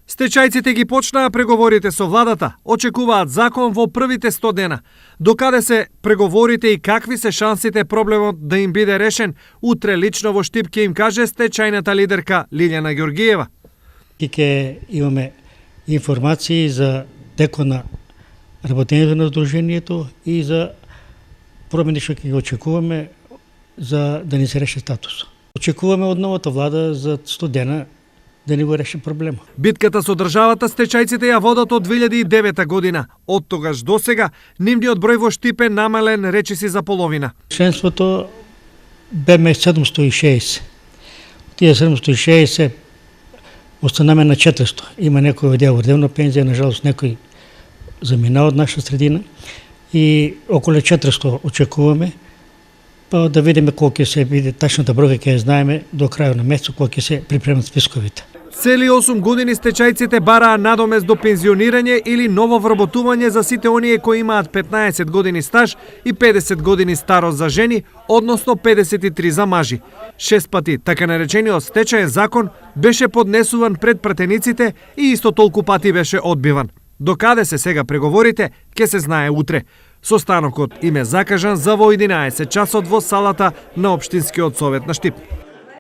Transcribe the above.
Стечајците ги почнаа преговорите со владата, очекуваат закон во првите 100 дена. Докаде се преговорите и какви се шансите проблемот да им биде решен, утре лично во Штип ќе им каже стечајната лидерка Лилјана Ѓоргиева. Ќе имаме информации за текот на работењето на Сдруженијето и за промени што ќе ги очекуваме за да ни се реши статус. Очекуваме од новата влада за 100 дена да ни го реши проблемот. Битката со државата стечајците ја водат од 2009 година. Од тогаш до сега нивниот број во Штип е намален речиси за половина. Членството беме 760. Тие 760 останаме на 400. Има некој од врдевна пензија, на жалост некој замина од наша средина и околу 400 очекуваме. Па да видиме колку ќе се биде тачната бројка, ќе ја знаеме до крајот на месецот кога ќе се припремат списковите. Цели 8 години стечајците бараа надомест до пензионирање или ново вработување за сите оние кои имаат 15 години стаж и 50 години старост за жени, односно 53 за мажи. 6 пати така наречениот стечаен закон беше поднесуван пред пратениците и исто толку пати беше одбиван. Докаде се сега преговорите, ќе се знае утре. Состанокот им е закажан за во 11 часот во салата на Општинскиот совет на Штип.